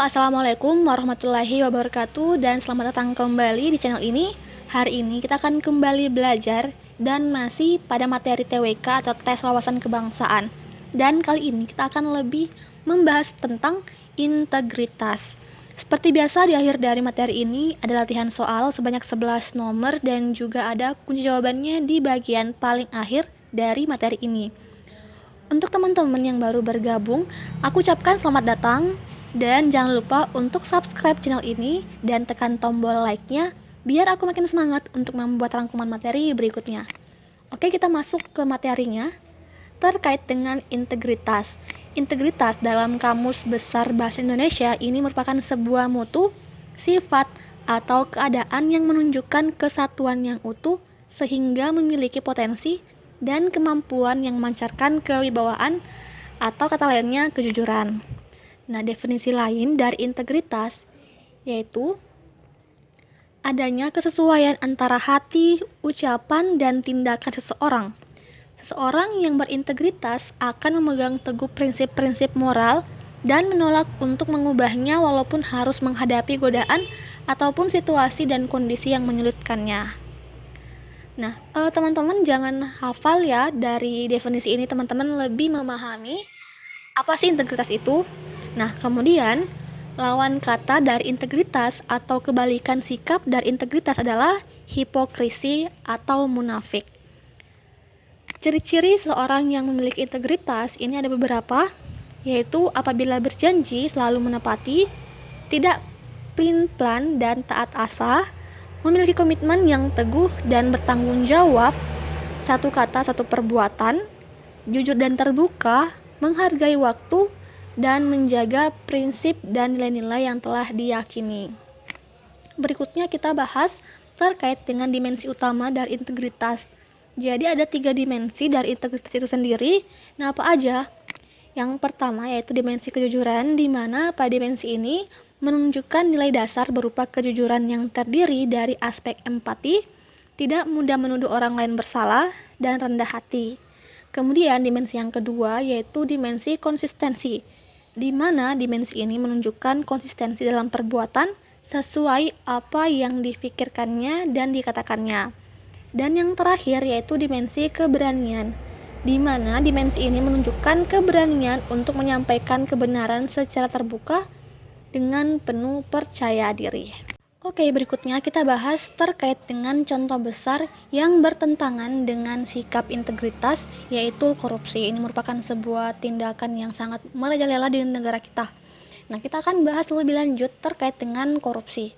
Assalamualaikum warahmatullahi wabarakatuh dan selamat datang kembali di channel ini. Hari ini kita akan kembali belajar dan masih pada materi TWK atau tes wawasan kebangsaan. Dan kali ini kita akan lebih membahas tentang integritas. Seperti biasa di akhir dari materi ini ada latihan soal sebanyak 11 nomor dan juga ada kunci jawabannya di bagian paling akhir dari materi ini. Untuk teman-teman yang baru bergabung, aku ucapkan selamat datang. Dan jangan lupa untuk subscribe channel ini dan tekan tombol like-nya biar aku makin semangat untuk membuat rangkuman materi berikutnya. Oke, kita masuk ke materinya terkait dengan integritas. Integritas dalam Kamus Besar Bahasa Indonesia ini merupakan sebuah mutu, sifat, atau keadaan yang menunjukkan kesatuan yang utuh sehingga memiliki potensi dan kemampuan yang memancarkan kewibawaan atau kata lainnya kejujuran. Nah, definisi lain dari integritas yaitu adanya kesesuaian antara hati, ucapan, dan tindakan seseorang. Seseorang yang berintegritas akan memegang teguh prinsip-prinsip moral dan menolak untuk mengubahnya walaupun harus menghadapi godaan ataupun situasi dan kondisi yang menyulitkannya. Nah, teman-teman jangan hafal ya dari definisi ini, teman-teman lebih memahami apa sih integritas itu. Nah, kemudian lawan kata dari integritas atau kebalikan sikap dari integritas adalah hipokrisi atau munafik. Ciri-ciri seorang yang memiliki integritas ini ada beberapa, yaitu apabila berjanji selalu menepati, tidak pelin-pelan dan taat asah, memiliki komitmen yang teguh dan bertanggung jawab, satu kata satu perbuatan, jujur dan terbuka, menghargai waktu, dan menjaga prinsip dan nilai-nilai yang telah diyakini. Berikutnya kita bahas terkait dengan dimensi utama dari integritas. Jadi ada 3 dimensi dari integritas itu sendiri. Nah, apa aja? Yang pertama yaitu dimensi kejujuran, di mana pada dimensi ini menunjukkan nilai dasar berupa kejujuran yang terdiri dari aspek empati, tidak mudah menuduh orang lain bersalah, dan rendah hati. Kemudian dimensi yang kedua yaitu dimensi konsistensi, di mana dimensi ini menunjukkan konsistensi dalam perbuatan sesuai apa yang difikirkannya dan dikatakannya. Dan yang terakhir yaitu dimensi keberanian, di mana dimensi ini menunjukkan keberanian untuk menyampaikan kebenaran secara terbuka dengan penuh percaya diri. Oke, berikutnya kita bahas terkait dengan contoh besar yang bertentangan dengan sikap integritas, yaitu korupsi. Ini merupakan sebuah tindakan yang sangat merajalela di negara kita. Nah, kita akan bahas lebih lanjut terkait dengan korupsi.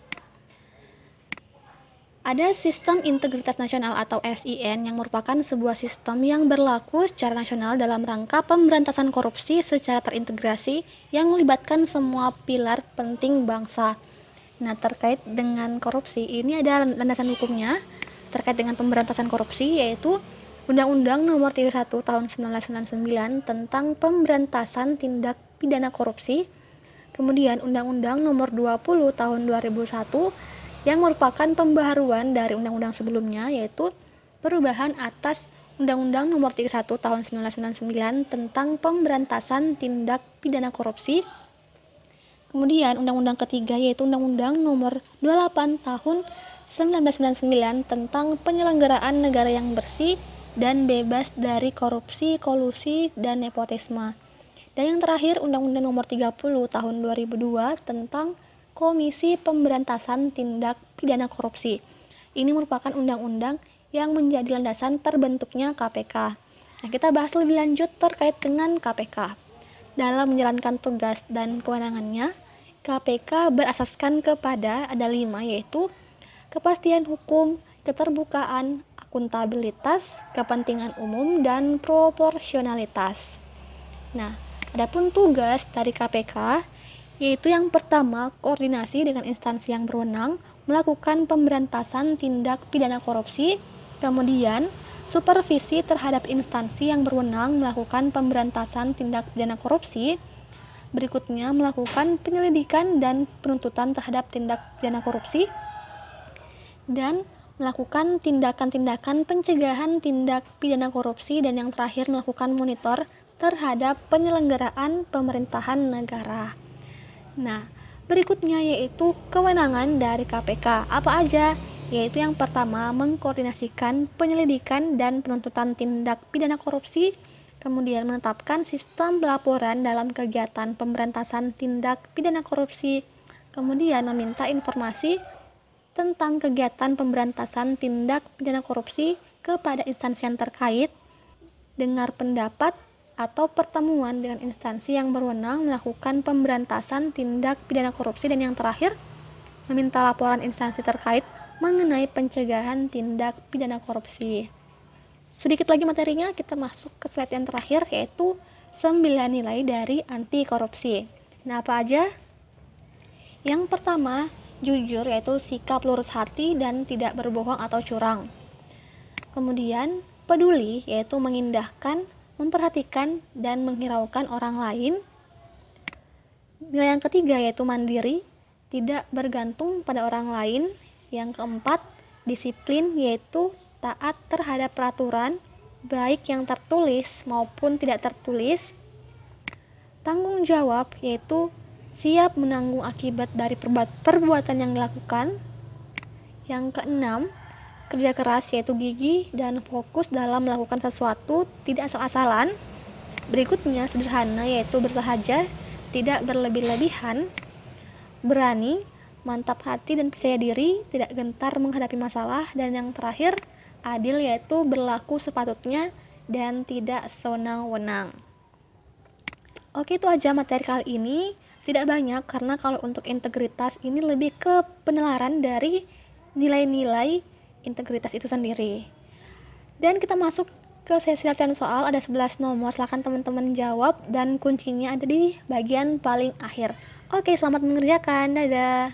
Ada Sistem Integritas Nasional atau SIN yang merupakan sebuah sistem yang berlaku secara nasional dalam rangka pemberantasan korupsi secara terintegrasi yang melibatkan semua pilar penting bangsa. Nah, terkait dengan korupsi, ini ada landasan hukumnya terkait dengan pemberantasan korupsi, yaitu Undang-Undang Nomor 31 Tahun 1999 tentang Pemberantasan Tindak Pidana Korupsi, kemudian Undang-Undang Nomor 20 Tahun 2001 yang merupakan pembaharuan dari undang-undang sebelumnya, yaitu perubahan atas Undang-Undang Nomor 31 Tahun 1999 tentang Pemberantasan Tindak Pidana Korupsi. Kemudian undang-undang ketiga yaitu Undang-Undang Nomor 28 Tahun 1999 tentang penyelenggaraan negara yang bersih dan bebas dari korupsi, kolusi, dan nepotisme. Dan yang terakhir Undang-Undang Nomor 30 Tahun 2002 tentang Komisi Pemberantasan Tindak Pidana Korupsi. Ini merupakan undang-undang yang menjadi landasan terbentuknya KPK. Nah, kita bahas lebih lanjut terkait dengan KPK. Dalam menjalankan tugas dan kewenangannya, KPK berasaskan kepada ada 5, yaitu kepastian hukum, keterbukaan, akuntabilitas, kepentingan umum, dan proporsionalitas. Nah, adapun tugas dari KPK yaitu yang pertama, koordinasi dengan instansi yang berwenang melakukan pemberantasan tindak pidana korupsi, kemudian supervisi terhadap instansi yang berwenang melakukan pemberantasan tindak pidana korupsi, berikutnya melakukan penyelidikan dan penuntutan terhadap tindak pidana korupsi, dan melakukan tindakan-tindakan pencegahan tindak pidana korupsi, dan yang terakhir melakukan monitor terhadap penyelenggaraan pemerintahan negara. Nah, Berikutnya yaitu kewenangan dari KPK. Apa aja? Yaitu yang pertama, mengkoordinasikan penyelidikan dan penuntutan tindak pidana korupsi, kemudian menetapkan sistem pelaporan dalam kegiatan pemberantasan tindak pidana korupsi, kemudian meminta informasi tentang kegiatan pemberantasan tindak pidana korupsi kepada instansi yang terkait, dengar pendapat atau pertemuan dengan instansi yang berwenang melakukan pemberantasan tindak pidana korupsi, dan yang terakhir, meminta laporan instansi terkait mengenai pencegahan tindak pidana korupsi. Sedikit lagi materinya, kita masuk ke slide yang terakhir, yaitu 9 nilai dari anti korupsi. Nah, apa aja? Yang pertama, jujur, yaitu sikap lurus hati dan tidak berbohong atau curang. Kemudian, peduli, yaitu mengindahkan, memperhatikan, dan menghiraukan orang lain. Nilai yang ketiga yaitu mandiri, tidak bergantung pada orang lain. Yang keempat, disiplin, yaitu taat terhadap peraturan, baik yang tertulis maupun tidak tertulis. Tanggung jawab, yaitu siap menanggung akibat dari perbuatan yang dilakukan. Yang keenam, kerja keras, yaitu gigih dan fokus dalam melakukan sesuatu, tidak asal-asalan. Berikutnya sederhana, yaitu bersahaja, tidak berlebih-lebihan. Berani, mantap hati dan percaya diri, tidak gentar menghadapi masalah. Dan yang terakhir, adil, yaitu berlaku sepatutnya dan tidak sewenang-wenang. Oke, itu aja materi kali ini. Tidak banyak, karena kalau untuk integritas ini lebih ke penalaran dari nilai-nilai integritas itu sendiri. Dan kita masuk ke sesi latihan soal, ada 11 nomor, silahkan teman-teman jawab, dan kuncinya ada di bagian paling akhir. Oke, selamat mengerjakan, dadah.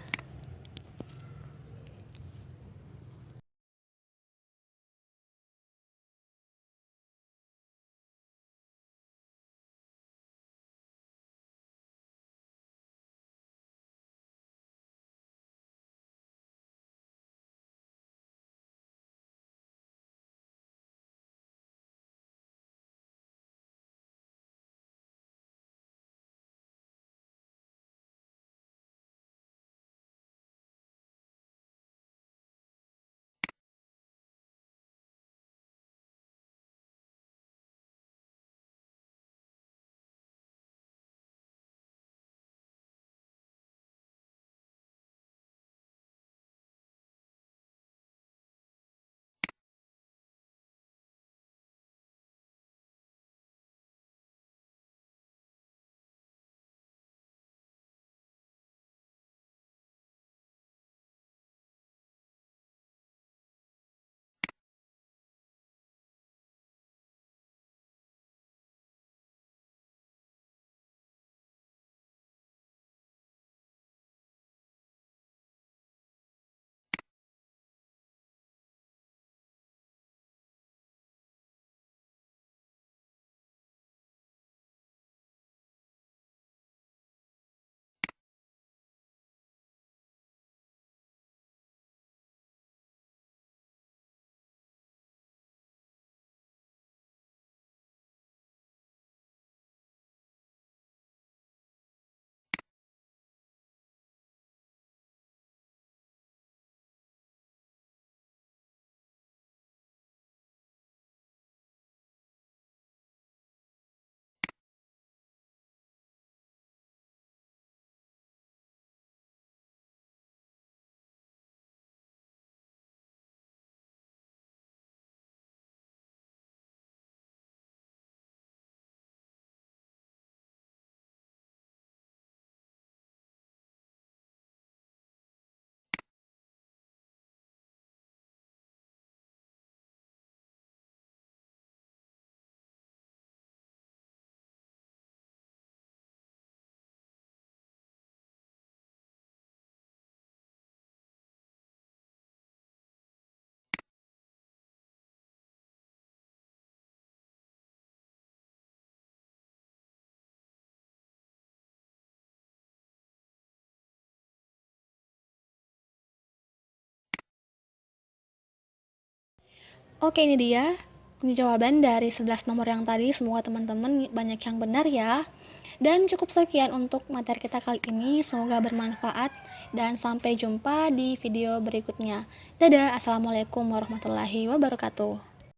Oke, ini dia jawaban dari 11 nomor yang tadi. Semoga teman-teman banyak yang benar ya. Dan cukup sekian untuk materi kita kali ini, semoga bermanfaat dan sampai jumpa di video berikutnya. Dadah, assalamualaikum warahmatullahi wabarakatuh.